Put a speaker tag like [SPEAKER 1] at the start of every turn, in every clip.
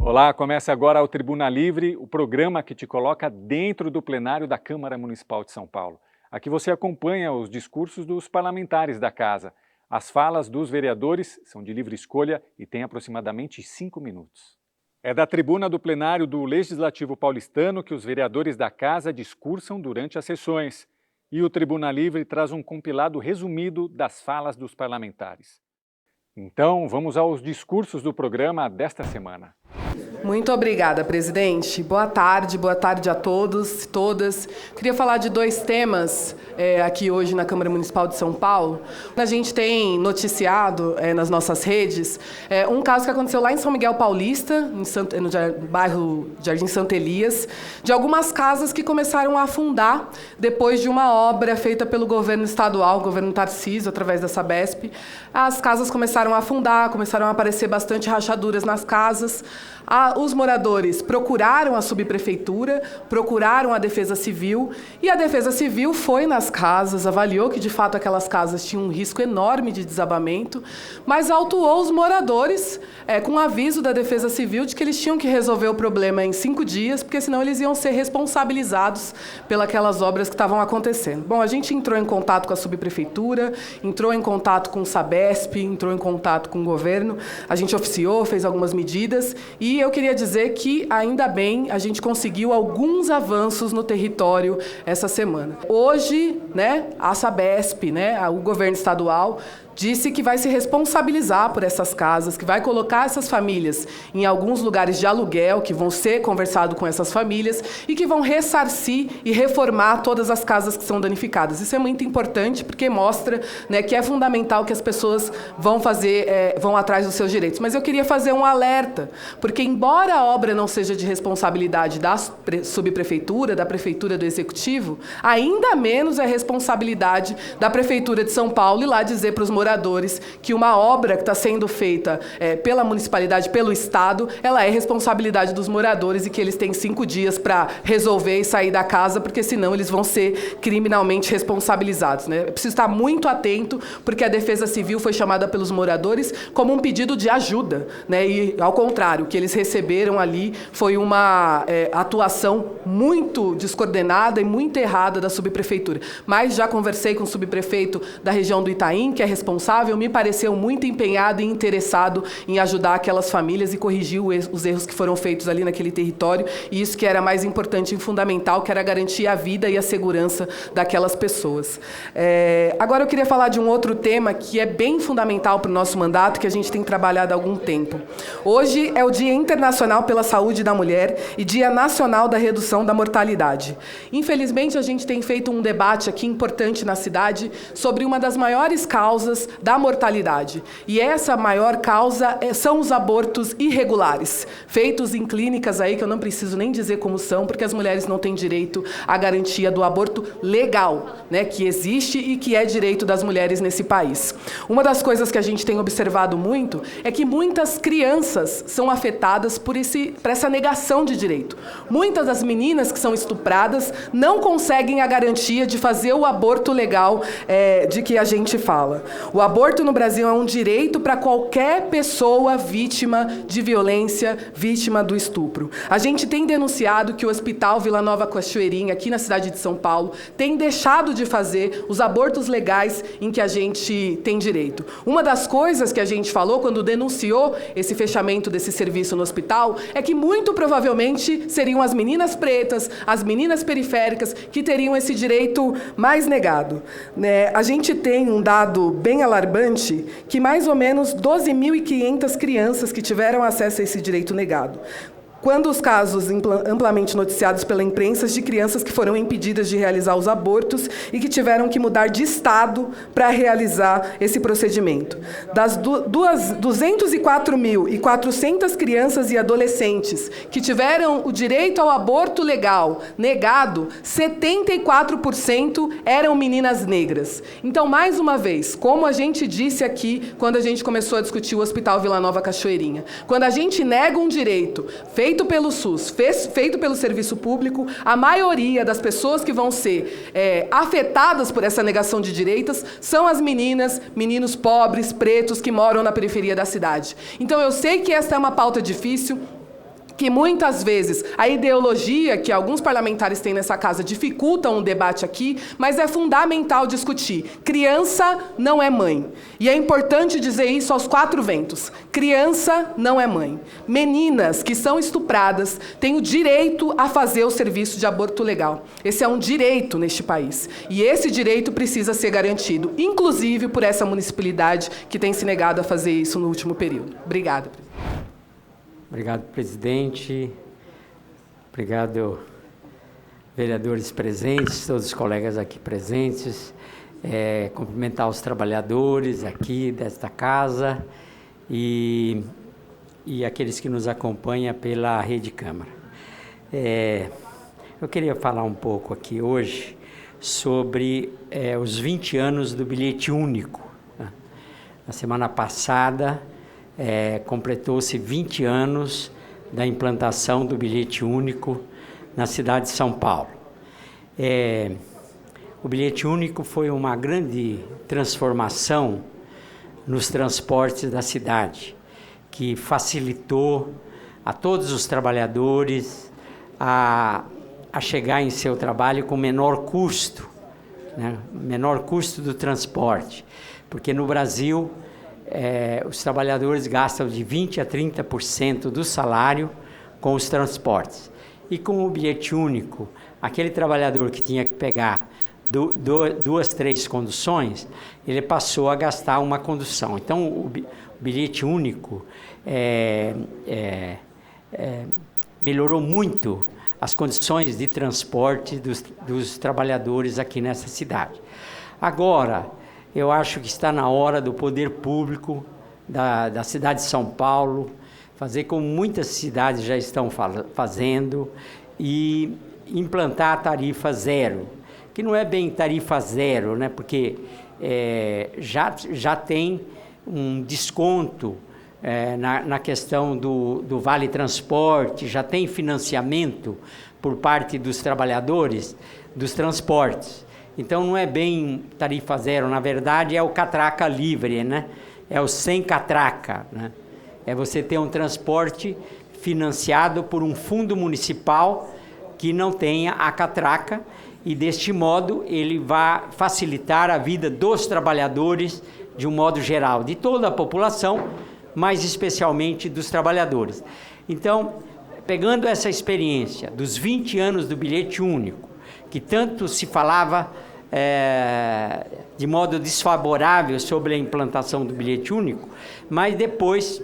[SPEAKER 1] Olá, começa agora o Tribuna Livre, o programa que te coloca dentro do plenário da Câmara Municipal de São Paulo. Aqui você acompanha os discursos dos parlamentares da casa. As falas dos vereadores são de livre escolha e têm aproximadamente 5 minutos. É da tribuna do plenário do Legislativo paulistano que os vereadores da casa discursam durante as sessões. E o Tribuna Livre traz um compilado resumido das falas dos parlamentares. Então, vamos aos discursos do programa desta semana.
[SPEAKER 2] Muito obrigada, presidente. Boa tarde a todos e todas. Queria falar de dois temas aqui hoje na Câmara Municipal de São Paulo. A gente tem noticiado nas nossas redes um caso que aconteceu lá em São Miguel Paulista, no bairro Jardim Santa Elias, de algumas casas que começaram a afundar depois de uma obra feita pelo governo estadual, o governo Tarcísio, através da Sabesp. As casas começaram a afundar, começaram a aparecer bastante rachaduras nas casas. Os moradores procuraram a subprefeitura, procuraram a Defesa Civil, e a Defesa Civil foi nas casas, avaliou que, de fato, aquelas casas tinham um risco enorme de desabamento, mas autuou os moradores com aviso da Defesa Civil de que eles tinham que resolver o problema em 5 dias, porque senão eles iam ser responsabilizados pelas obras que estavam acontecendo. Bom, a gente entrou em contato com a subprefeitura, entrou em contato com o Sabesp, entrou em contato com o governo, a gente oficiou, fez algumas medidas, e eu queria dizer que, ainda bem, a gente conseguiu alguns avanços no território essa semana. Hoje, a Sabesp, o governo estadual, disse que vai se responsabilizar por essas casas, que vai colocar essas famílias em alguns lugares de aluguel, que vão ser conversado com essas famílias e que vão ressarcir e reformar todas as casas que são danificadas. Isso é muito importante porque mostra que é fundamental que as pessoas vão atrás dos seus direitos. Mas eu queria fazer um alerta, porque embora a obra não seja de responsabilidade da subprefeitura, da prefeitura, do executivo, ainda menos é responsabilidade da prefeitura de São Paulo ir lá dizer para os moradores que uma obra que está sendo feita pela municipalidade, pelo Estado, ela é responsabilidade dos moradores e que eles têm 5 dias para resolver e sair da casa, porque senão eles vão ser criminalmente responsabilizados. Eu preciso estar muito atento, porque a Defesa Civil foi chamada pelos moradores como um pedido de ajuda, e, ao contrário, o que eles receberam ali foi uma atuação muito descoordenada e muito errada da subprefeitura. Mas já conversei com o subprefeito da região do Itaim, que é responsável, me pareceu muito empenhado e interessado em ajudar aquelas famílias e corrigir os erros que foram feitos ali naquele território, e isso que era mais importante e fundamental, que era garantir a vida e a segurança daquelas pessoas. Agora eu queria falar de um outro tema que é bem fundamental para o nosso mandato, que a gente tem trabalhado há algum tempo. Hoje é o Dia Internacional pela Saúde da Mulher e Dia Nacional da Redução da Mortalidade. Infelizmente, a gente tem feito um debate aqui importante na cidade sobre uma das maiores causas da mortalidade. E essa maior causa são os abortos irregulares, feitos em clínicas aí, que eu não preciso nem dizer como são, porque as mulheres não têm direito à garantia do aborto legal, que existe e que é direito das mulheres nesse país. Uma das coisas que a gente tem observado muito é que muitas crianças são afetadas por essa negação de direito. Muitas das meninas que são estupradas não conseguem a garantia de fazer o aborto legal de que a gente fala. O aborto no Brasil é um direito para qualquer pessoa vítima de violência, vítima do estupro. A gente tem denunciado que o Hospital Vila Nova Cachoeirinha, aqui na cidade de São Paulo, tem deixado de fazer os abortos legais em que a gente tem direito. Uma das coisas que a gente falou quando denunciou esse fechamento desse serviço no hospital é que muito provavelmente seriam as meninas pretas, as meninas periféricas que teriam esse direito mais negado. A gente tem um dado bem alarmante que mais ou menos 12.500 crianças que tiveram acesso a esse direito negado. Quando os casos amplamente noticiados pela imprensa de crianças que foram impedidas de realizar os abortos e que tiveram que mudar de estado para realizar esse procedimento. Das 204.400 crianças e adolescentes que tiveram o direito ao aborto legal negado, 74% eram meninas negras. Então, mais uma vez, como a gente disse aqui quando a gente começou a discutir o Hospital Vila Nova Cachoeirinha, quando a gente nega um direito feito pelo SUS, feito pelo serviço público, a maioria das pessoas que vão ser afetadas por essa negação de direitos são as meninas, meninos pobres, pretos, que moram na periferia da cidade. Então, eu sei que essa é uma pauta difícil. que muitas vezes a ideologia que alguns parlamentares têm nessa casa dificultam o debate aqui, mas é fundamental discutir. Criança não é mãe. E é importante dizer isso aos quatro ventos. Criança não é mãe. Meninas que são estupradas têm o direito a fazer o serviço de aborto legal. Esse é um direito neste país. E esse direito precisa ser garantido, inclusive por essa municipalidade que tem se negado a fazer isso no último período. Obrigada, presidente.
[SPEAKER 3] Obrigado, presidente. Obrigado, vereadores presentes, todos os colegas aqui presentes. Cumprimentar os trabalhadores aqui desta casa e aqueles que nos acompanham pela Rede Câmara. Eu queria falar um pouco aqui hoje sobre os 20 anos do bilhete único. Na semana passada, completou-se 20 anos da implantação do bilhete único na cidade de São Paulo. O bilhete único foi uma grande transformação nos transportes da cidade, que facilitou a todos os trabalhadores a chegar em seu trabalho com menor custo, né? Menor custo do transporte, porque no Brasil os trabalhadores gastam de 20% a 30% do salário com os transportes. E com o bilhete único, aquele trabalhador que tinha que pegar duas, três conduções, ele passou a gastar uma condução. Então, o bilhete único melhorou muito as condições de transporte dos trabalhadores aqui nessa cidade. Agora, eu acho que está na hora do poder público da cidade de São Paulo fazer como muitas cidades já estão fazendo e implantar a tarifa zero, que não é bem tarifa zero, né? Porque já tem um desconto na questão do Vale Transporte, já tem financiamento por parte dos trabalhadores dos transportes. Então, não é bem tarifa zero, na verdade, é o catraca livre, né? É o sem catraca, né? É você ter um transporte financiado por um fundo municipal que não tenha a catraca e, deste modo, ele vai facilitar a vida dos trabalhadores de um modo geral, de toda a população, mas especialmente dos trabalhadores. Então, pegando essa experiência dos 20 anos do bilhete único, que tanto se falava de modo desfavorável sobre a implantação do bilhete único, mas depois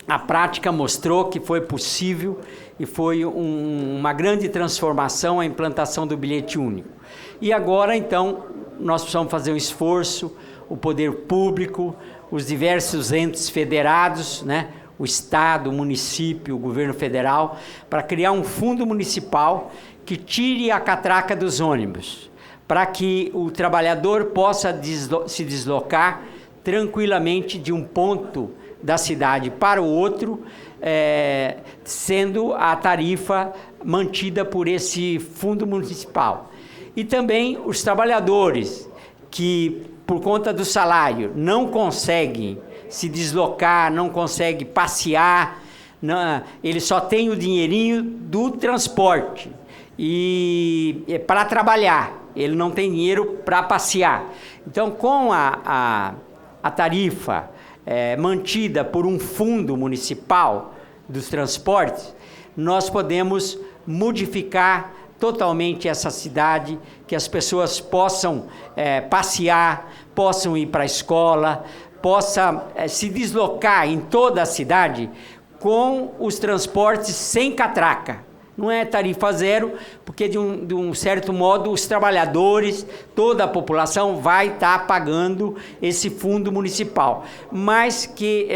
[SPEAKER 3] a prática mostrou que foi possível e foi uma grande transformação a implantação do bilhete único. E agora, então, nós precisamos fazer um esforço, o poder público, os diversos entes federados, né? O Estado, o município, o governo federal, para criar um fundo municipal que tire a catraca dos ônibus, para que o trabalhador possa se deslocar tranquilamente de um ponto da cidade para o outro, sendo a tarifa mantida por esse fundo municipal. E também os trabalhadores que, por conta do salário, não conseguem se deslocar, não conseguem passear, ele só tem o dinheirinho do transporte e para trabalhar, ele não tem dinheiro para passear. Então, com a tarifa mantida por um fundo municipal dos transportes, nós podemos modificar totalmente essa cidade, que as pessoas possam passear, possam ir para a escola, possa se deslocar em toda a cidade com os transportes sem catraca. Não é tarifa zero, porque de um certo modo os trabalhadores, toda a população vai estar pagando esse fundo municipal, mas que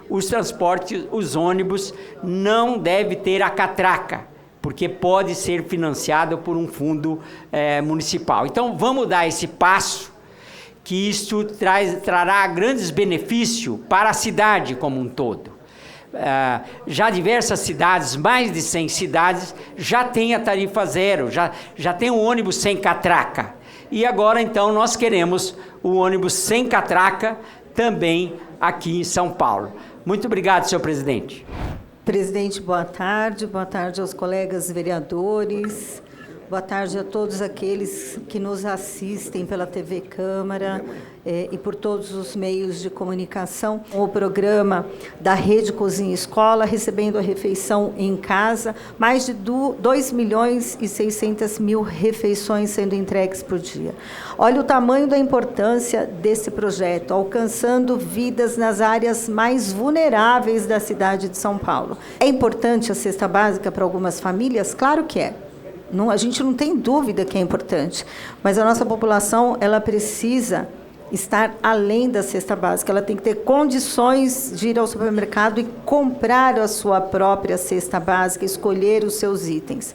[SPEAKER 3] os transportes, os ônibus, não devem ter a catraca, porque pode ser financiado por um fundo municipal. Então, vamos dar esse passo, que isto trará grandes benefícios para a cidade como um todo. Já diversas cidades, mais de 100 cidades, já tem a tarifa zero, já tem um ônibus sem catraca. E agora, então, nós queremos o ônibus sem catraca também aqui em São Paulo. Muito obrigado, senhor presidente.
[SPEAKER 4] Presidente, boa tarde aos colegas vereadores, boa tarde a todos aqueles que nos assistem pela TV Câmara e por todos os meios de comunicação. O programa da Rede Cozinha Escola, recebendo a refeição em casa, mais de 2.600.000 refeições sendo entregues por dia. Olha o tamanho da importância desse projeto, alcançando vidas nas áreas mais vulneráveis da cidade de São Paulo. É importante a cesta básica para algumas famílias? Claro que é. A gente não tem dúvida que é importante, mas a nossa população ela precisa estar além da cesta básica, ela tem que ter condições de ir ao supermercado e comprar a sua própria cesta básica, escolher os seus itens.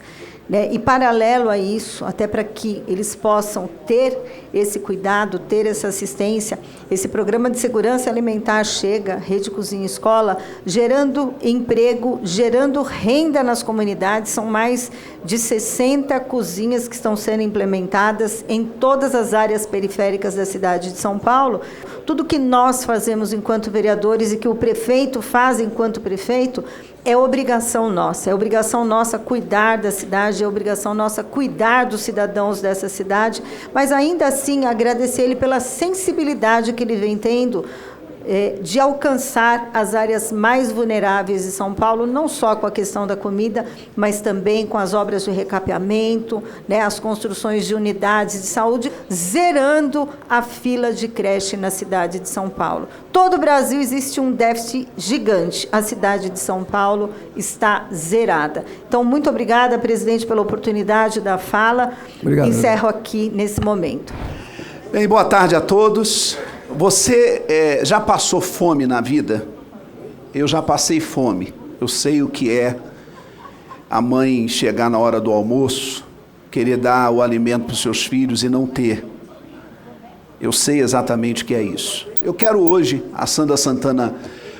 [SPEAKER 4] E paralelo a isso, até para que eles possam ter esse cuidado, ter essa assistência, esse programa de segurança alimentar chega, Rede Cozinha Escola, gerando emprego, gerando renda nas comunidades. São mais de 60 cozinhas que estão sendo implementadas em todas as áreas periféricas da cidade de São Paulo. Tudo que nós fazemos enquanto vereadores e que o prefeito faz enquanto prefeito é obrigação nossa cuidar da cidade, é obrigação nossa cuidar dos cidadãos dessa cidade, mas ainda assim agradecer ele pela sensibilidade que ele vem tendo de alcançar as áreas mais vulneráveis de São Paulo, não só com a questão da comida, mas também com as obras de recapeamento, as construções de unidades de saúde, zerando a fila de creche na cidade de São Paulo. Todo o Brasil existe um déficit gigante, a cidade de São Paulo está zerada. Então, muito obrigada, presidente, pela oportunidade da fala.
[SPEAKER 5] Obrigado.
[SPEAKER 4] Encerro aqui nesse momento.
[SPEAKER 5] Bem, boa tarde a todos. Você já passou fome na vida? Eu já passei fome. Eu sei o que é a mãe chegar na hora do almoço, querer dar o alimento para os seus filhos e não ter. Eu sei exatamente o que é isso. Eu quero hoje, a Sandra Santana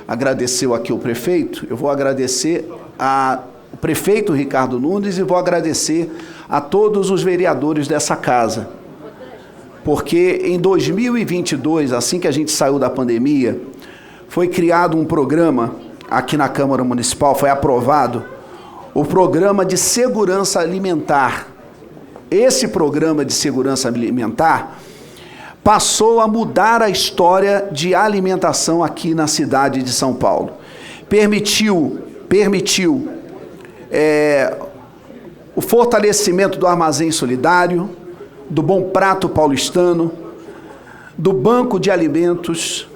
[SPEAKER 5] agradeceu aqui o prefeito, eu vou agradecer ao prefeito Ricardo Nunes e vou agradecer a todos os vereadores dessa casa. Porque em 2022, assim que a gente saiu da pandemia, foi criado um programa aqui na Câmara Municipal, foi aprovado o Programa de Segurança Alimentar. Esse Programa de Segurança Alimentar passou a mudar a história de alimentação aqui na cidade de São Paulo. Permitiu o fortalecimento do Armazém Solidário, do Bom Prato Paulistano, do Banco de Alimentos,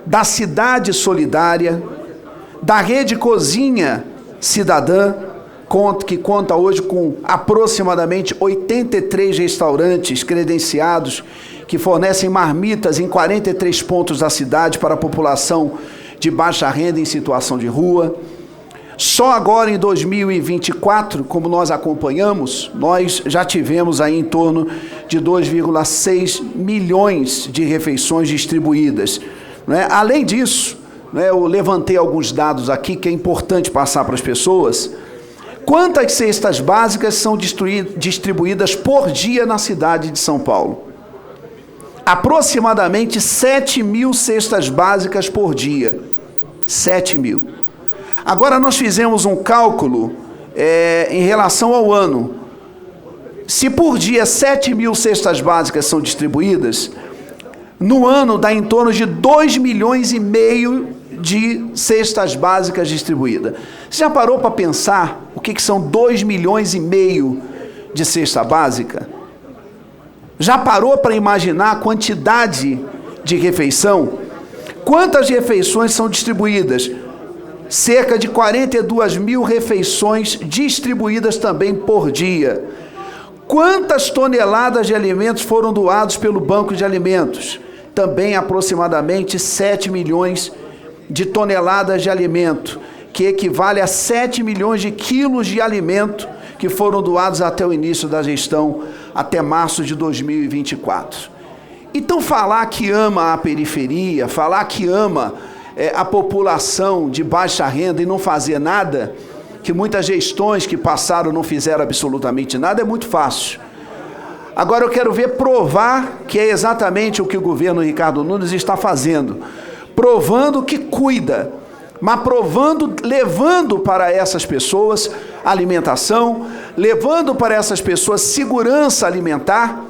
[SPEAKER 5] da Cidade Solidária, da Rede Cozinha Cidadã, que conta hoje com aproximadamente 83 restaurantes credenciados que fornecem marmitas em 43 pontos da cidade para a população de baixa renda em situação de rua. Só agora em 2024, como nós acompanhamos, nós já tivemos aí em torno de 2,6 milhões de refeições distribuídas. Além disso, eu levantei alguns dados aqui que é importante passar para as pessoas. Quantas cestas básicas são distribuídas por dia na cidade de São Paulo? Aproximadamente 7.000 cestas básicas por dia. 7.000. Agora nós fizemos um cálculo em relação ao ano. Se por dia 7.000 cestas básicas são distribuídas, no ano dá em torno de 2,5 milhões de cestas básicas distribuídas. Você já parou para pensar o que são 2,5 milhões de cesta básica? Já parou para imaginar a quantidade de refeição? Quantas refeições são distribuídas? Cerca de 42.000 refeições distribuídas também por dia. Quantas toneladas de alimentos foram doados pelo Banco de Alimentos? Também aproximadamente 7 milhões de toneladas de alimento, que equivale a 7 milhões de quilos de alimento que foram doados até o início da gestão, até março de 2024. Então falar que ama a periferia, falar que ama a população de baixa renda e não fazer nada, que muitas gestões que passaram não fizeram absolutamente nada, é muito fácil. Agora eu quero ver provar que é exatamente o que o governo Ricardo Nunes está fazendo, provando que cuida, mas levando para essas pessoas alimentação, levando para essas pessoas segurança alimentar.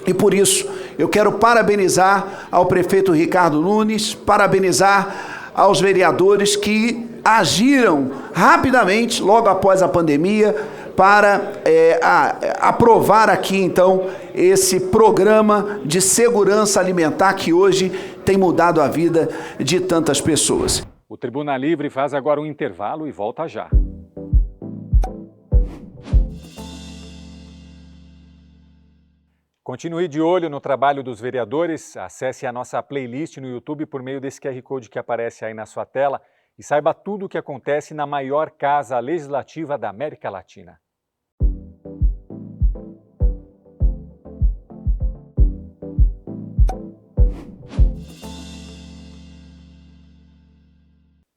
[SPEAKER 5] E por isso eu quero parabenizar ao prefeito Ricardo Nunes, parabenizar aos vereadores que agiram rapidamente, logo após a pandemia, para aprovar aqui, então, esse programa de segurança alimentar que hoje tem mudado a vida de tantas pessoas.
[SPEAKER 1] O Tribuna Livre faz agora um intervalo e volta já. Continue de olho no trabalho dos vereadores, acesse a nossa playlist no YouTube por meio desse QR Code que aparece aí na sua tela e saiba tudo o que acontece na maior casa legislativa da América Latina.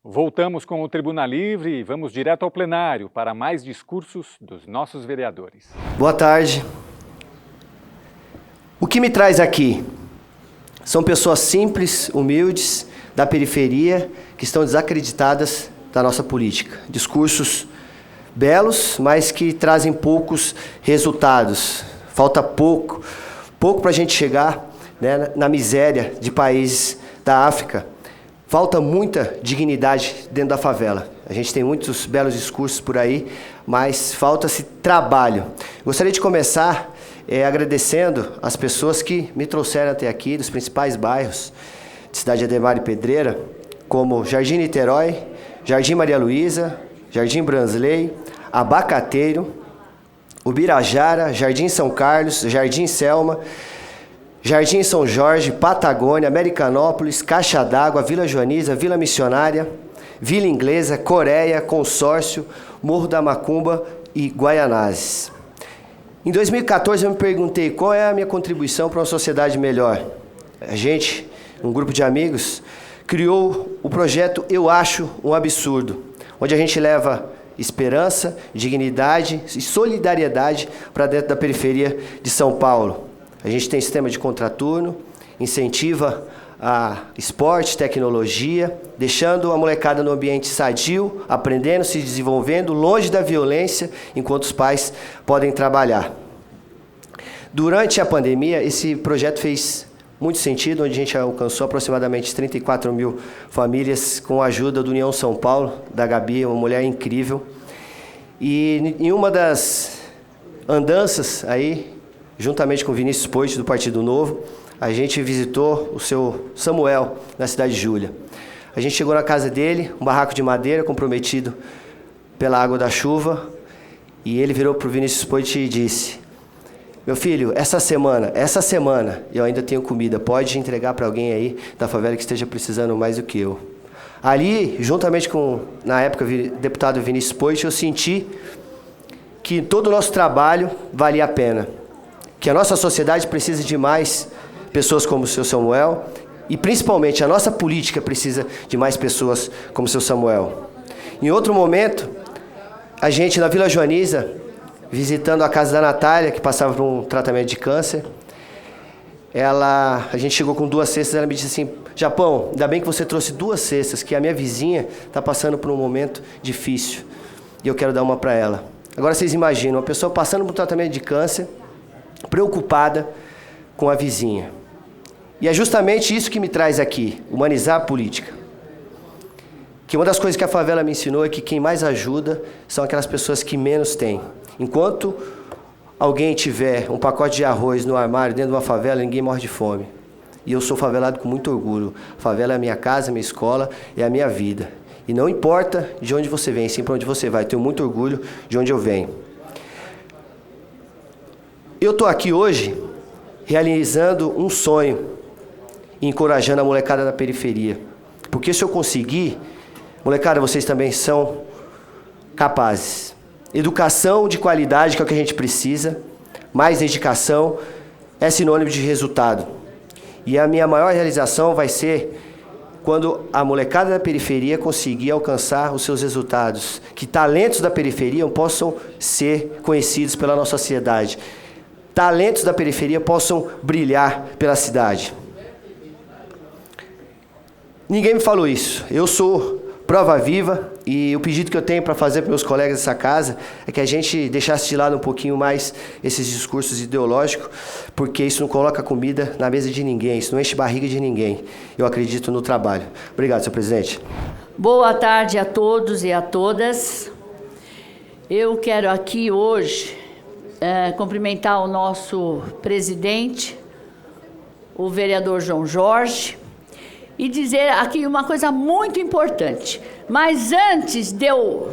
[SPEAKER 1] Voltamos com o Tribuna Livre e vamos direto ao plenário para mais discursos dos nossos vereadores.
[SPEAKER 6] Boa tarde. O que me traz aqui são pessoas simples, humildes, da periferia, que estão desacreditadas da nossa política. Discursos belos, mas que trazem poucos resultados. Falta pouco para a gente chegar, né, na miséria de países da África. Falta muita dignidade dentro da favela. A gente tem muitos belos discursos por aí, mas falta-se trabalho. Gostaria de começar agradecendo as pessoas que me trouxeram até aqui, dos principais bairros de Cidade Ademar e Pedreira, como Jardim Niterói, Jardim Maria Luísa, Jardim Bransley, Abacateiro, Ubirajara, Jardim São Carlos, Jardim Selma, Jardim São Jorge, Patagônia, Americanópolis, Caixa d'Água, Vila Joaniza, Vila Missionária, Vila Inglesa, Coreia, Consórcio, Morro da Macumba e Guaianazes. Em 2014 eu me perguntei qual é a minha contribuição para uma sociedade melhor. A gente, um grupo de amigos, criou o projeto Eu Acho um Absurdo, onde a gente leva esperança, dignidade e solidariedade para dentro da periferia de São Paulo. A gente tem sistema de contraturno, incentiva a esporte, tecnologia, deixando a molecada no ambiente sadio, aprendendo, se desenvolvendo, longe da violência, enquanto os pais podem trabalhar. Durante a pandemia, esse projeto fez muito sentido, onde a gente alcançou aproximadamente 34 mil famílias com a ajuda do União São Paulo, da Gabi, uma mulher incrível. E em uma das andanças aí, juntamente com o Vinícius Poit, do Partido Novo, a gente visitou o seu Samuel, na cidade de Júlia. A gente chegou na casa dele, um barraco de madeira comprometido pela água da chuva, e ele virou para o Vinícius Poit e disse: meu filho, essa semana, eu ainda tenho comida, pode entregar para alguém aí da favela que esteja precisando mais do que eu. Ali, juntamente com, na época, o deputado Vinícius Poit, eu senti que todo o nosso trabalho valia a pena. Que a nossa sociedade precisa de mais pessoas como o seu Samuel e, principalmente, a nossa política precisa de mais pessoas como o seu Samuel. Em outro momento, a gente, na Vila Joaniza, visitando a casa da Natália, que passava por um tratamento de câncer, a gente chegou com 2 cestas, ela me disse assim: Japão, ainda bem que você trouxe 2 cestas, que a minha vizinha está passando por um momento difícil e eu quero dar uma para ela. Agora vocês imaginam, uma pessoa passando por um tratamento de câncer, preocupada com a vizinha. E é justamente isso que me traz aqui, humanizar a política. Que uma das coisas que a favela me ensinou é que quem mais ajuda são aquelas pessoas que menos têm. Enquanto alguém tiver um pacote de arroz no armário dentro de uma favela, ninguém morre de fome. E eu sou favelado com muito orgulho. A favela é a minha casa, a minha escola, é a minha vida. E não importa de onde você vem, sim para onde você vai. Eu tenho muito orgulho de onde eu venho. Eu estou aqui hoje realizando um sonho, encorajando a molecada da periferia. Porque se eu conseguir, molecada, vocês também são capazes. Educação de qualidade, que é o que a gente precisa, mais dedicação, é sinônimo de resultado. E a minha maior realização vai ser quando a molecada da periferia conseguir alcançar os seus resultados. Que talentos da periferia possam ser conhecidos pela nossa sociedade. Talentos da periferia possam brilhar pela cidade. Ninguém me falou isso. Eu sou prova viva, e o pedido que eu tenho para fazer para meus colegas dessa casa é que a gente deixasse de lado um pouquinho mais esses discursos ideológicos, porque isso não coloca comida na mesa de ninguém, isso não enche barriga de ninguém. Eu acredito no trabalho. Obrigado, senhor presidente.
[SPEAKER 7] Boa tarde a todos e a todas. Eu quero aqui hoje cumprimentar o nosso presidente, o vereador João Jorge, e dizer aqui uma coisa muito importante. Mas antes de eu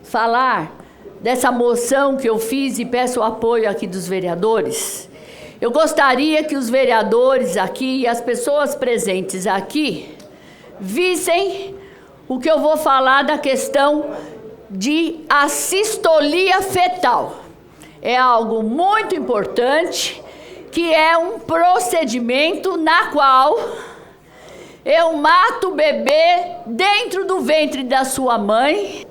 [SPEAKER 7] falar dessa moção que eu fiz e peço o apoio aqui dos vereadores, eu gostaria que os vereadores aqui e as pessoas presentes aqui vissem o que eu vou falar da questão de assistolia fetal. É algo muito importante, que é um procedimento na qual eu mato o bebê dentro do ventre da sua mãe.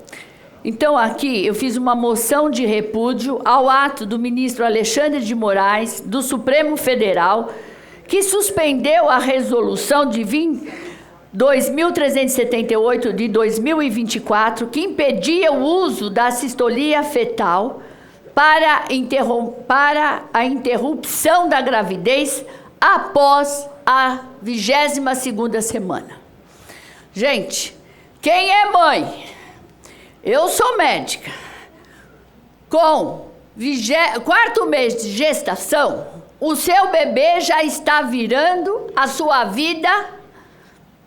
[SPEAKER 7] Então aqui eu fiz uma moção de repúdio ao ato do ministro Alexandre de Moraes, do Supremo Federal, que suspendeu a resolução de 2378 de 2024, que impedia o uso da assistolia fetal para a interrupção da gravidez após a 22ª semana. Gente, quem é mãe? Eu sou médica. Com 4º mês de gestação, o seu bebê já está virando a sua vida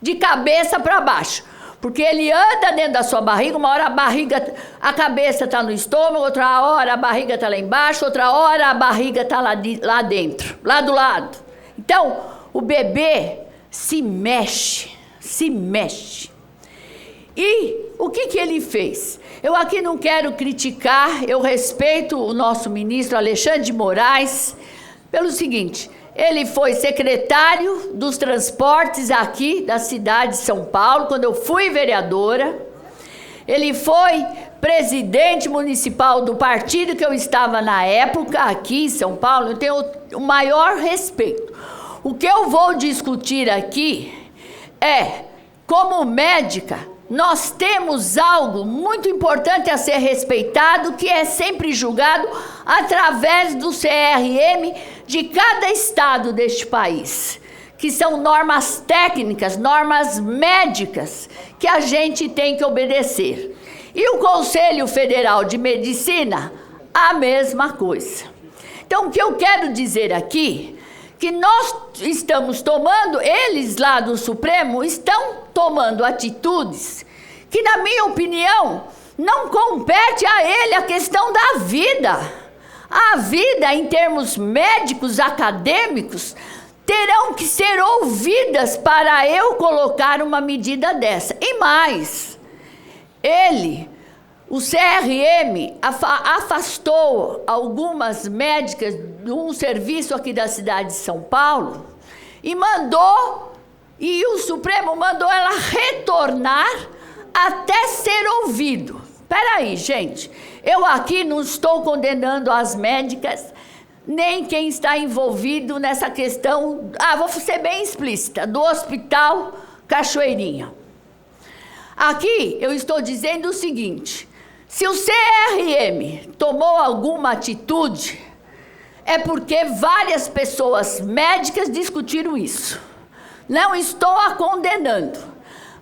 [SPEAKER 7] de cabeça para baixo. Porque ele anda dentro da sua barriga, uma hora a cabeça está no estômago, outra hora a barriga está lá embaixo, outra hora a barriga está lá dentro, lá do lado. Então, o bebê se mexe. E o que ele fez? Eu aqui não quero criticar, eu respeito o nosso ministro Alexandre de Moraes pelo seguinte: ele foi secretário dos transportes aqui da cidade de São Paulo, quando eu fui vereadora. Ele foi presidente municipal do partido que eu estava na época, aqui em São Paulo. Eu tenho o maior respeito. O que eu vou discutir aqui é, como médica, nós temos algo muito importante a ser respeitado, que é sempre julgado através do CRM de cada estado deste país, que são normas técnicas, normas médicas, que a gente tem que obedecer. E o Conselho Federal de Medicina, a mesma coisa. Então, o que eu quero dizer aqui, que nós estamos tomando, eles lá do Supremo estão tomando atitudes que, na minha opinião, não compete a ele a questão da vida. A vida, em termos médicos, acadêmicos, terão que ser ouvidas para eu colocar uma medida dessa. E mais, o CRM afastou algumas médicas de um serviço aqui da cidade de São Paulo e o Supremo mandou ela retornar até ser ouvido. Peraí, gente, eu aqui não estou condenando as médicas, nem quem está envolvido nessa questão, vou ser bem explícita, do Hospital Cachoeirinha. Aqui eu estou dizendo o seguinte: se o CRM tomou alguma atitude, é porque várias pessoas médicas discutiram isso. Não estou a condenando,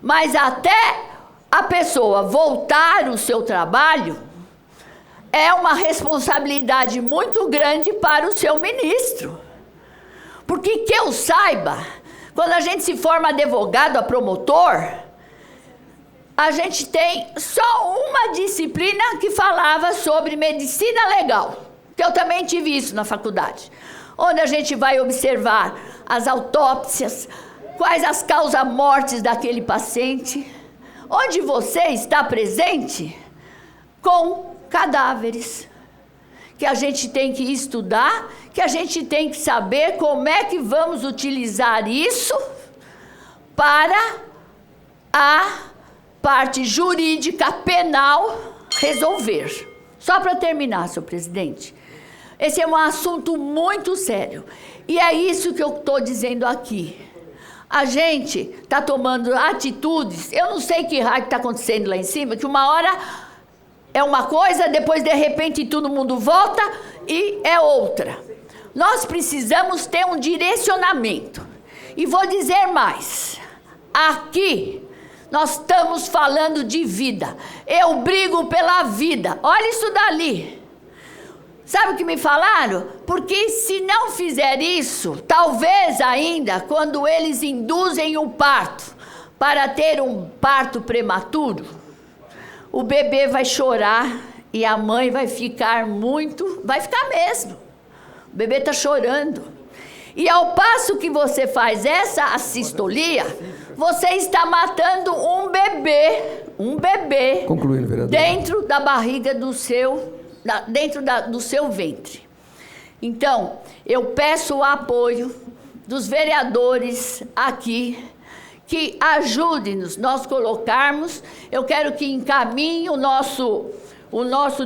[SPEAKER 7] mas até a pessoa voltar o seu trabalho é uma responsabilidade muito grande para o seu ministro. Porque que eu saiba, quando a gente se forma advogado, a promotor, a gente tem só uma disciplina que falava sobre medicina legal, que eu também tive isso na faculdade, onde a gente vai observar as autópsias, quais as causas-mortes daquele paciente, onde você está presente com cadáveres, que a gente tem que estudar, que a gente tem que saber como é que vamos utilizar isso para a parte jurídica penal resolver. Só para terminar, senhor presidente, esse é um assunto muito sério, e é isso que eu estou dizendo aqui. a gente está tomando atitudes, eu não sei que raio está acontecendo lá em cima, que uma hora é uma coisa, depois de repente todo mundo volta e é outra. Nós precisamos ter um direcionamento. E vou dizer mais, aqui nós estamos falando de vida, eu brigo pela vida, olha isso dali. Sabe o que me falaram? Porque se não fizer isso, talvez ainda, quando eles induzem o parto para ter um parto prematuro, o bebê vai chorar e a mãe vai ficar mesmo. O bebê está chorando. E ao passo que você faz essa assistolia, você está matando um bebê,
[SPEAKER 8] concluindo, vereador,
[SPEAKER 7] dentro da barriga do seu ventre. Então, eu peço o apoio dos vereadores aqui, que ajudem-nos, nós colocarmos, eu quero que encaminhe o nosso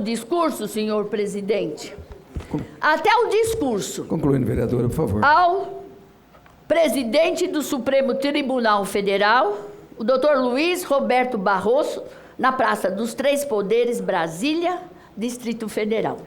[SPEAKER 7] discurso, senhor presidente, até o discurso.
[SPEAKER 8] Concluindo, vereadora, por favor.
[SPEAKER 7] Ao presidente do Supremo Tribunal Federal, o doutor Luiz Roberto Barroso, na Praça dos Três Poderes, Brasília, Distrito Federal.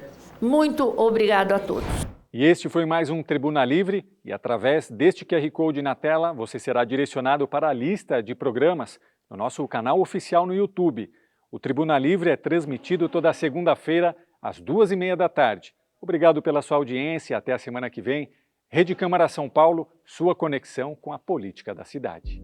[SPEAKER 7] Muito obrigado a todos.
[SPEAKER 1] E este foi mais um Tribuna Livre, e através deste QR Code na tela, você será direcionado para a lista de programas no nosso canal oficial no YouTube. O Tribuna Livre é transmitido toda segunda-feira, às 2h30 da tarde. Obrigado pela sua audiência, até a semana que vem. Rede Câmara São Paulo, sua conexão com a política da cidade.